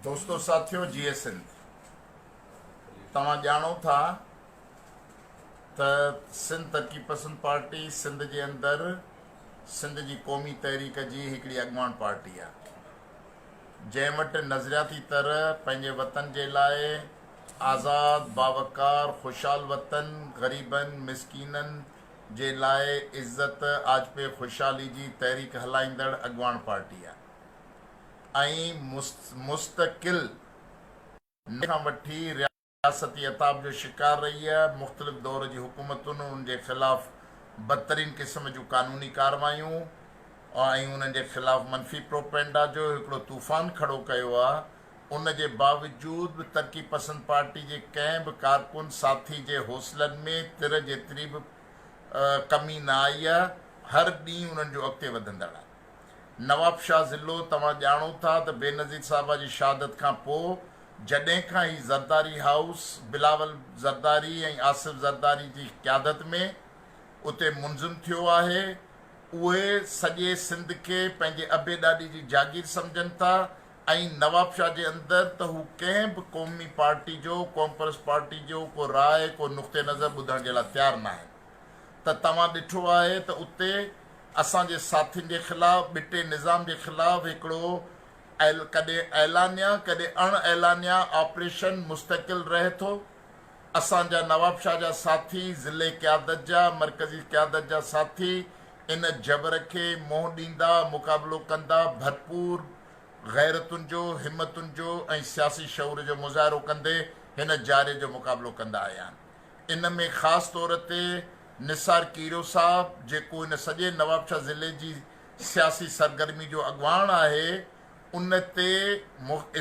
दोस्तों साथियों जीए सिंध तव्हां ॼाणो था त सिंध तरक़ी पसंद पार्टी सिंध जे अंदरि सिंध जी क़ौमी तहरीक जी हिकिड़ी अॻुवान पार्टी आहे जंहिं वटि नज़रियाती तरह पंहिंजे वतन जे लाइ आज़ाद बावकार ख़ुशहाल वतन ग़रीबनि मिसकीननि जे लाइ इज़त आजपे ख़ुशहाली जी तहरीक हलाईंदड़ अॻुवान पार्टी आहे ऐं मुस्तक़िल खां वठी रियासती अताब जो शिकार रही आहे। मुख़्तलिफ़ दौर जी हुकूमतुनि उनजे ख़िलाफ़ बदतरीन क़िस्म जूं कानूनी कार्रवायूं ऐं उन्हनि जे ख़िलाफ़ मनफ़ी प्रोपेगेंडा जो हिकिड़ो तूफ़ान खड़ो कयो आहे। उन जे बावजूद बि तरक़ी पसंद पार्टी जे कंहिं बि कारकुन साथी जे हौसलनि में तिर जेतिरी बि कमी न आई आहे। हर ॾींहुं उन्हनि जो अॻिते वधंदड़ आहे। नवाब शाह ज़िलो तव्हां ॼाणो था त बेनज़ीर साहिब जी शहादत खां पोइ जॾहिं खां ही ज़रदारी हाउस बिलावल ज़रदारी ऐं आसिफ ज़रदारी जी क़यादत में उते मुंज़िम थियो आहे। उहे सॼे सिंध खे पंहिंजे अबे ॾाॾी जी जागीर सम्झनि था ऐं नवाब शाह जे अंदरि त हू कंहिं बि क़ौमी पार्टी जो कॉन्ग्रेस पार्टी जो को राय को नुक़्ते नज़र ॿुधण जे लाइ तयारु न आहे। त तव्हां ॾिठो आहे त उते असांजे साथियुनि जे ख़िलाफ़ु ॿिटे निज़ाम जे ख़िलाफ़ु हिकिड़ो कॾहिं ऐलानिया कॾहिं अण ऐलानिया ऑपरेशन मुस्तक़िल रहे थो। असांजा नवाब शाह जा साथी ज़िले क़यादत जा मरकज़ी क़यादत जा साथी इन जबर खे मोह ॾींदा मुक़ाबिलो कंदा भरपूर ग़ैरतुनि जो हिमतुनि जो ऐं सियासी शऊर जो मुज़ाहिरो कंदे हिन जारे जो मुक़ाबिलो कंदा आया आहिनि। इन में ख़ासि तौर ते निसार कीरो साहब जेको इन सॼे नवाब शाह ज़िले जी सियासी सरगर्मी जो अॻुवान आहे उन ते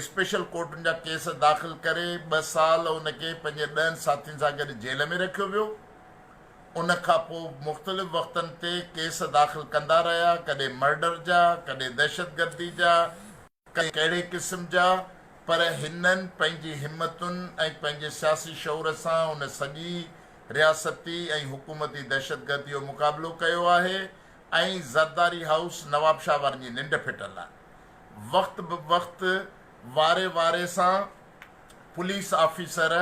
स्पेशल कोर्टुनि जा केस दाख़िल करे 2 साल उनखे पंहिंजे 10 साथियुनि सां गॾु जेल में रखियो वियो। उन खां पोइ मुख़्तलिफ़ वक़्तनि ते केस दाख़िल कंदा रहिया, कॾहिं मर्डर जा कॾहिं दहशतगर्दी जा कॾहिं कहिड़े क़िस्म जा, पर हिननि पंहिंजी हिमतुनि ऐं पंहिंजे सियासी शऊर सां उन सॼी रियासती ऐं हुकूमती दहशतगर्दी जो मुक़ाबिलो कयो आहे ऐं ज़रदारी हाउस नवाब शाह वारनि जी निंड फिटल आहे। वक़्त ब वक़्तु वारे सां पुलिस ऑफिसर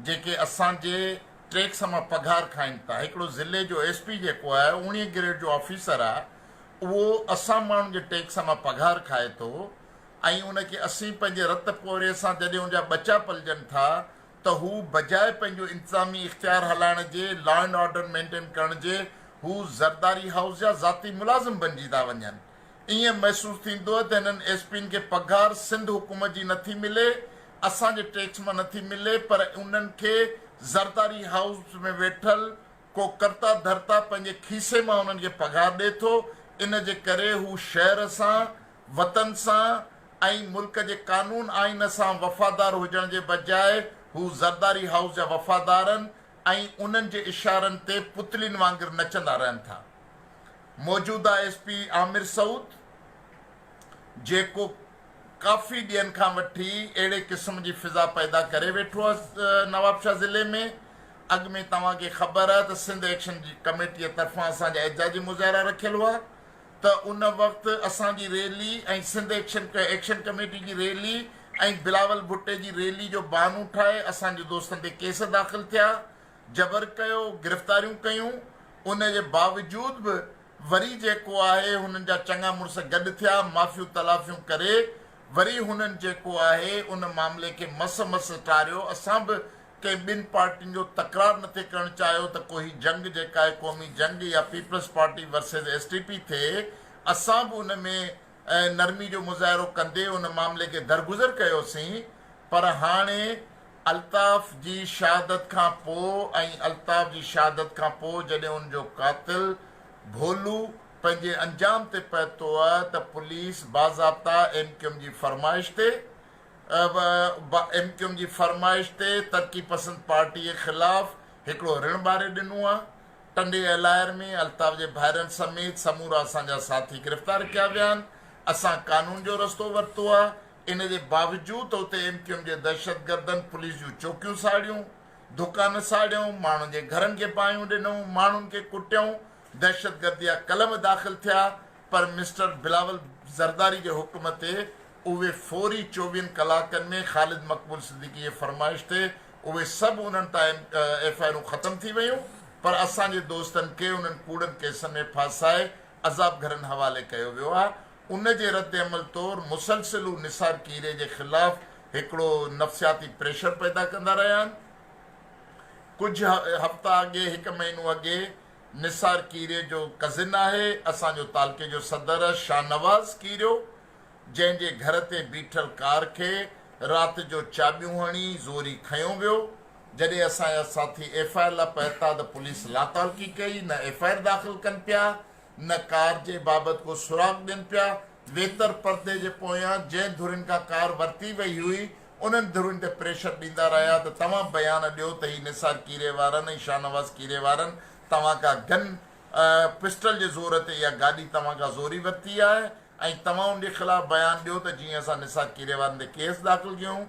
जेके असांजे टैक्स मां पघार खाइनि था, हिकिड़ो ज़िले जो SP जेको आहे 19 ग्रेड जो ऑफिसर आहे, उहो असां माण्हुनि जे टैक्स मां पघार खाए थो ऐं उनखे असीं पंहिंजे रत पोरे सां जॾहिं उनजा बचा पलजनि था त हू बजाए पंहिंजो इंतिज़ामी इख़्तियार हलाइण जे लॉ एंड ऑर्डर मेंटेन करण जे हू ज़रदारी हाउस जा ज़ाती मुलाज़िम बणिजी था वञनि। ईअं महसूसु थींदो आहे त हिननि SPनि खे पघार सिंध हुकूमत जी नथी मिले, असांजे टैक्स मां नथी मिले, पर उन्हनि खे ज़रदारी हाउस में वेठल को करता धरता पंहिंजे खीसे मां उन्हनि खे पघार ॾिए थो। इन जे करे हू शहर सां वतन सां ऐं मुल्क जे कानून आइन सां वफ़ादार हुजण जे बजाए हू ज़रदारी हाउस जा वफ़ादार आहिनि ऐं उन्हनि जे इशारनि ते पुतलियुनि वांगुरु नचंदा रहनि था। मौजूदा SP आमिर सऊद जेको काफ़ी ॾींहंनि खां वठी अहिड़े क़िस्म जी फिज़ा पैदा करे वेठो आहे नवाब शाह ज़िले में। अॻु में तव्हांखे ख़बर आहे त सिंध एक्शन जी कमेटीअ तरफ़ां असांजा एहजाजी मुज़ाहिरा रखियल हुआ त उन वक़्तु असांजी रैली ऐं सिंध एक्शन कमेटी जी रैली ऐं बिलावल भुट्टे जी रैली जो बहानो ठाहे असांजे दोस्तनि ते केस दाख़िल थिया, जबर कयो, गिरफ़्तारियूं कयूं। उन जे बावजूद बि वरी जेको आहे हुननि जा चङा मुड़ुस गॾु थिया, माफ़ियूं तलाफ़ियूं करे वरी हुननि जेको आहे उन मामले खे मस टारियो। असां बि कंहिं ॿिनि पार्टियुनि जो तकरार नथे करणु चाहियो त कोई जंग जेका आहे क़ौमी जंग या पीपल्स पार्टी वर्सेस STP थिए। असां बि उन में नरमी जो मुज़ाहिरो कंदे उन मामले खे दरगुज़र कयोसीं, पर हाणे अल्ताफ़ जी शहादत खां पोइ ऐं अल्ताफ़ जी शहादत खां पोइ जॾहिं उनजो कातिल भोलू पंहिंजे अंजाम ते पहुतो आहे त पुलिस बाज़ाब्ता MQM जी फ़रमाइश ते तरक़ी पसंद पार्टी जे ख़िलाफ़ हिकिड़ो ऋण ॿारे ॾिनो आहे। टंडे एलायर में अल्ताफ़ जे भाइरनि समेत समूरा असांजा साथी गिरफ़्तार कया विया आहिनि। असां कानून जो रस्तो वरितो आहे। इन जे बावजूद उते MQM जे दहशतगर्दनि पुलिस जूं चौकियूं साड़ियूं, दुकान साड़ियूं, माण्हुनि जे घरनि खे पायूं ॾिनऊं, माण्हुनि खे कुटियऊं, दहशतगर्दी जा कलम दाख़िल थिया, पर मिस्टर बिलावल ज़रदारी जे हुकुम ते उहे फौरी 24 कलाकनि में ख़ालिद मक़बूल सिद्दीकी जी फरमाइश ते उहे सभु उन्हनि तां FIR ख़तम थी वियूं, पर असांजे दोस्तनि खे उन्हनि कूड़नि केसनि में फासाए अज़ाब घरनि हवाले कयो वियो आहे। उन जे रद्द अमल तौरु मुसलसिल निसार कीरे जे ख़िलाफ़ हिकिड़ो नफ़्सियाती प्रेशर पैदा कंदा रहिया आहिनि। कुझु हफ़्ता अॻे, 1 महीनो अॻे, निसार कीरे जो कज़िन आहे, असांजो तालके जो सदर शाहनवाज़ कीरियो, जंहिंजे घर ते बीठल कार खे राति जो चाबियूं हणी ज़ोरी खयों वियो। जॾहिं असांजा साथी FIR लाइ पहुता त पुलिस लातालकी कई, न FIR दाख़िल कनि पिया, न कार जे बाबति को सुराग ॾियनि पिया। वेतर परदे जे पोयां जंहिं धुरियुनि खां कार वरिती वई हुई उन्हनि धुरियुनि ते प्रेशर ॾींदा रहिया त तव्हां बयानु ॾियो त ही निसार कीरे वारनि ऐं शाहनवाज़ कीरे वारनि तव्हां खां गन पिस्टल जे ज़ोर ते इहा गाॾी तव्हां खां ज़ोरी वरिती आहे ऐं तव्हां उनजे ख़िलाफ़ु बयानु ॾियो त जीअं असां निसार कीरे वारनि ते केस दाख़िल कयूं।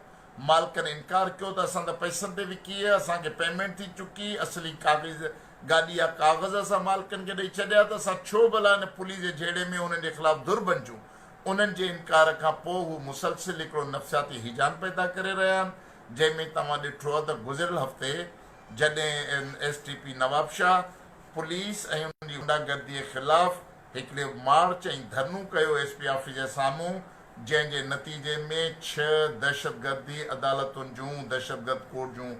मालिकनि इनकार कयो त असां त पैसनि ते विकी आहे, असांखे पेमेंट थी चुकी, असली काग़ज़ गाॾी जा काग़ज़ असां मालिकनि खे ॾेई छॾिया, त असां छो भला हिन पुलिस जे जहिड़े में उन्हनि जे ख़िलाफ़ु दुर बणिजूं। उन्हनि जे इनकार खां पोइ हू मुसलसिल हिकिड़ो नफ़्सियाती हिजान पैदा करे रहिया आहिनि, जंहिंमें तव्हां ॾिठो आहे त गुज़िरियल हफ़्ते जॾहिं STP नवाब शाह पुलिस ऐं उन्हनि जी गुंडागर्दीअ जे ख़िलाफ़ु हिकिड़े मार्च ऐं धरनो कयो SP ऑफिस जे साम्हूं, जंहिंजे नतीजे में 6 दहशतगर्दी अदालतुनि जूं दहशतगर्द कोर्ट जूं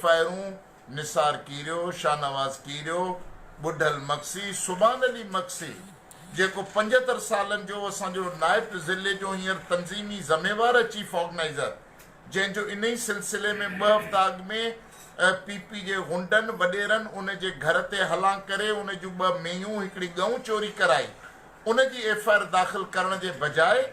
FIR निसार कीरियो, शाहनवाज़ कीरियो, बुढल मक्सी, सुभान अली मक्सी जेको 75 सालनि जो असांजो नाइब ज़िले जो हींअर तंज़ीमी ज़िम्मेवार चीफ ऑर्गेनाइज़र, जंहिंजो इन ई सिलसिले में 2 हफ़्ता अॻु में PP जे गुंडनि वॾेरनि उन जे घर ते हलां करे उन जूं 2 मेयूं हिकिड़ी गऊं चोरी कराई। उन जी FIR दाख़िल करण जे बजाए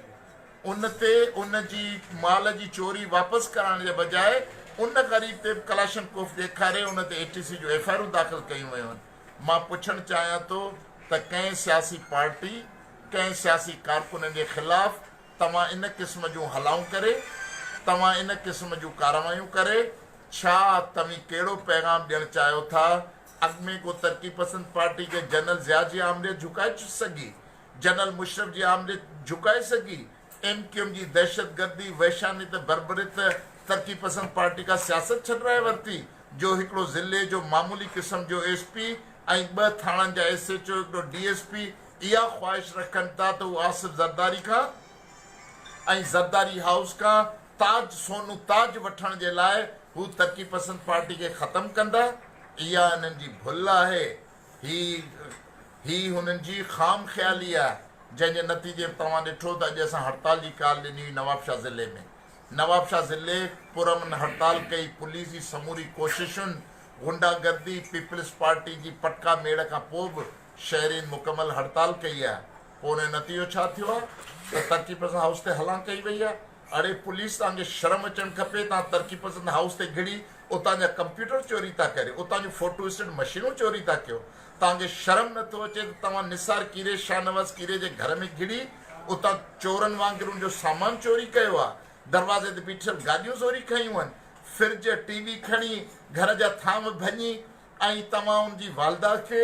उन ते उन जी माल जी चोरी वापसि कराइण जे बजाए उन ग़रीब ते कलाशनकोफ ॾेखारे उन ते ATC जो FIR दाख़िल कयूं वियूं आहिनि। मां पुछणु चाहियां थो त कंहिं सियासी पार्टी, कंहिं सियासी कारकुननि जे ख़िलाफ़ु तव्हां इन क़िस्म जूं हलाऊं करे, तव्हां इन क़िस्म जूं कार्रवायूं करे छा तव्हीं कहिड़ो पैगाम ॾियणु चाहियो था? अॻु में को तरक़ी पसंद पार्टी खे जनरल ज़िया जी आमरियत झुकाए सघी, जनरल मुशरफ जी आमरियत झुकाए सघी, MQM जी दहशतगर्दी वैशानी त बरबरित तरक़ी पसंद पार्टी का सियासत छॾाए वरिती, जो हिकिड़ो ज़िले जो मामूली क़िस्म जो SP ऐं 2 थाणनि जा SHO हिकिड़ो DSP इहा ख़्वाहिश रखनि था त हू आसिफ ज़रदारी खां ऐं ज़रदारी हाउस खां ताज सोनू ताज वठण जे लाइ हू तरक़ी पसंद पार्टी खे ख़तमु कंदा। इहा हिननि जी भुल आहे, ही हुननि जी ख़ाम ख़्याली आहे, जंहिंजे नतीजे तव्हां ॾिठो त अॼु असां हड़ताल जी कॉल ॾिनी हुई नवाबशाह ज़िले में। नवाबशाह ज़िले पुरमन हड़ताल कई, पुलिस जी समूरी कोशिशुनि, गुंडागर्दी, पीपल्स पार्टी जी पटका मेड़ खां पोइ बि शहरीन मुकमल हड़ताल कई आहे। पोइ उन जो नतीजो छा थियो आहे त तरक़ी पसंद हाउस ते हलां कई वई आहे। अड़े पुलिस, तव्हांखे शर्म अचणु खपे, तव्हां तरक़ी पसंद हाउस ते घिड़ी उतां जा कंप्यूटर चोरी था करे, उतां जूं फोटो स्टेट मशीनूं चोरी था कयो। तव्हांखे शर्म नथो अचे त तव्हां निसार कीरे, शाहनवाज़ कीरे जे घर में घिड़ी उतां चोरनि वांगुरु जो सामान चोरी कयो आहे, दरवाज़े ते बीठल गाॾियूं चोरी खयूं आहिनि, फ्रिज TV खणी घर जा थाम भञी, ऐं तव्हां उनजी वालदा खे,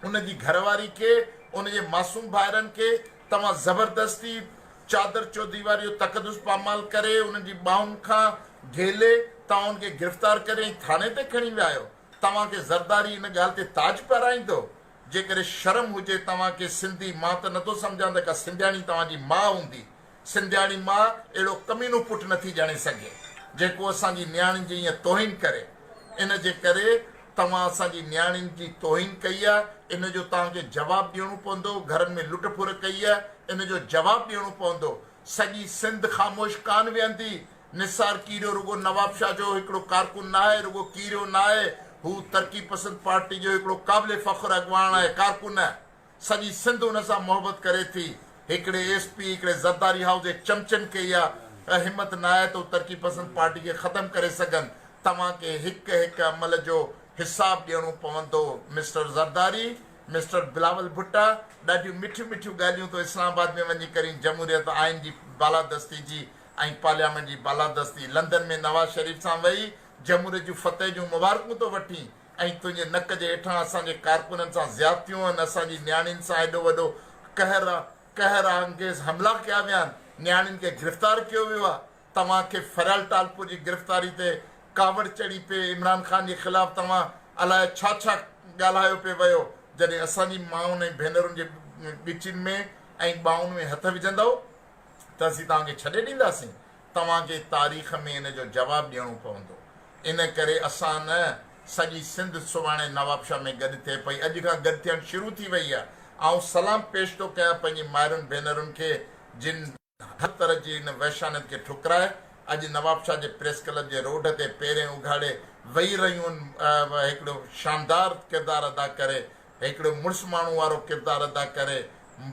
उनजी घरवारी खे, उनजे मासूम भाइरनि खे तव्हां ज़बरदस्ती चादर चौदीवारी तक़दुस पामाल करे उन्हनि जी ॿाहुनि खां घेले तव्हां उनखे गिरफ़्तार करे थाने ते खणी विया आहियो। तव्हांखे ज़रदारी इन ॻाल्हि ते ताज पाराईंदो? जेकॾहिं शर्म हुजे तव्हांखे सिंधी, मां त नथो सम्झां त का सिंधियाणी तव्हांजी माउ हूंदी। सिंधियाणी माउ अहिड़ो कमीनो पुटु नथी ॼाणे सघे जेको असांजी नियाणियुनि जी ईअं तौहीन करे। इन जे करे तव्हां असांजी नियाणियुनि जी तौहीन कई आहे, इन जो तव्हांखे जवाबु ॾियणो पवंदो। घरनि में लुट फुर कई आहे, इन जो जवाबु ॾियणो पवंदो। सॼी सिंध ख़ामोश कान वेहंदी। निसार कीरियो रुगो नवाबशाह जो हिकिड़ो कारकुन न आहे, रुगो कीरियो न आहे, हू तरक़ी पसंद पार्टी जो हिकिड़ो क़ाबिल फ़ख्रु अॻवान आहे, कारकुन आहे। सॼी सिंध हुन सां मोहबत करे थी। हिकिड़े SP, हिकिड़े ज़रदारी हाउस जे चमचनि खे इहा हिमत न आहे त हू तरक़ी पसंद पार्टी खे ख़तमु करे सघनि। तव्हांखे हिकु हिकु अमल जो हिसाबु ॾियणो पवंदो। मिस्टर ज़रदारी, मिस्टर बिलावल भुट्टा, ॾाढियूं मिठियूं मिठियूं ॻाल्हियूं तो इस्लामाबाद में वञी करे जमहूरियत आइन जी बालादस्ती जी ऐं पार्लियामेंट जी बालादस्ती, लंदन में नवाज़ शरीफ़ सां वेही जमहूरियत जूं फतेह जूं मुबारकूं तो वठी, ऐं तुंहिंजे नक जे हेठां असांजे कारकुननि सां ज़्यादतियूं आहिनि, असांजी नियाणियुनि सां एॾो वॾो कहर अंगेज़ हमला कया विया आहिनि। न्याणियुनि खे गिरफ़्तार कयो वियो आहे। तव्हांखे फरियाल टालपुर जी गिरफ़्तारी ते कावड़ चढ़ी पे इमरान ख़ान जे ख़िलाफ़ तव्हां अलाए छा छा ॻाल्हायो पियो वियो, जॾहिं असांजी माउनि ऐं भेनरुनि जे ॻिचियुनि में ऐं ॿाहुनि में हथ विझंदव त असीं तव्हांखे छॾे ॾींदासीं। तव्हांखे तारीख़ में इन जो जवाबु ॾियणो पवंदो। इन करे असां न सॼी सिंध सुभाणे नवाबशाह में गॾु थिए पई, अॼु खां गॾु थियणु शुरू थी वई आहे। ऐं सलाम पेश थो कयां पंहिंजी माइरुनि भेनरुनि खे जिन हर तरह जी इन वहशानत खे ठुकराए अॼु नवाबशाह जे प्रेस क्लब जे रोड ते पेरें उघाड़े वेही रहियूं आहिनि, हिकिड़ो शानदार किरदारु अदा करे, हिकिड़ो मुड़ुस माण्हू वारो किरदारु अदा करे,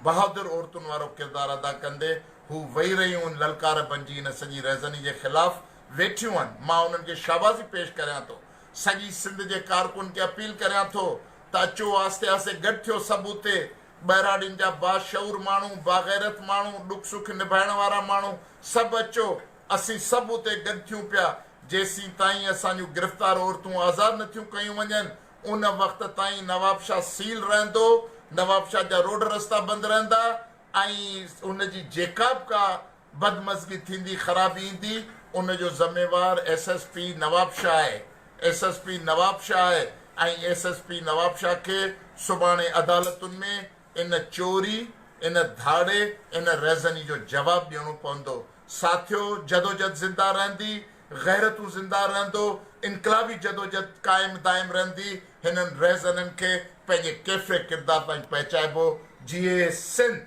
बहादुर औरतुनि वारो किरदारु अदा कंदे हू वेही रहियूं आहिनि ललकार बणिजी इन सॼी रज़नी जे ख़िलाफ़ वेठियूं आहिनि। मां उन्हनि खे शाबाज़ी पेश करियां थो, सॼी सिंध जे कारकुन खे अपील करियां थो त अचो आस्ते आस्ते गॾु थियो सभु उते। ॿहिराड़ियुनि जा बाशऊर माण्हू, बाग़ैरत माण्हू, ॾुख सुख निभाइण वारा माण्हू सभु अचो, असीं सभु उते गॾु थियूं पिया। जेसीं ताईं असांजूं गिरफ़्तार औरतूं आज़ादु नथियूं कयूं वञनि उन वक़्त ताईं नवाबशाह सील रहंदो, नवाबशाह जा रोड रस्ता बंदि रहंदा ऐं उनजी जेका बि का बदमज़गी थींदी, ख़राबी ईंदी, उनजो ज़िम्मेवार SSP नवाबशाह आहे। SSP नवाबशाह आहे ऐं SSP नवाबशाह खे सुभाणे अदालतुनि में इन चोरी, इन धाड़े, इन रज़नी जो जवाबु ॾियणो पवंदो। साथियो, जदोजहद ज़िंदा रहंदी, गैरतूं ज़िंदा रहंदो, इनकलाबी जदोजहद क़ाइमु दाइमु रहंदी। हिननि रज़ननि खे पंहिंजे कैफ़े किरदार ताईं पहुचाइबो। जीए सिंध।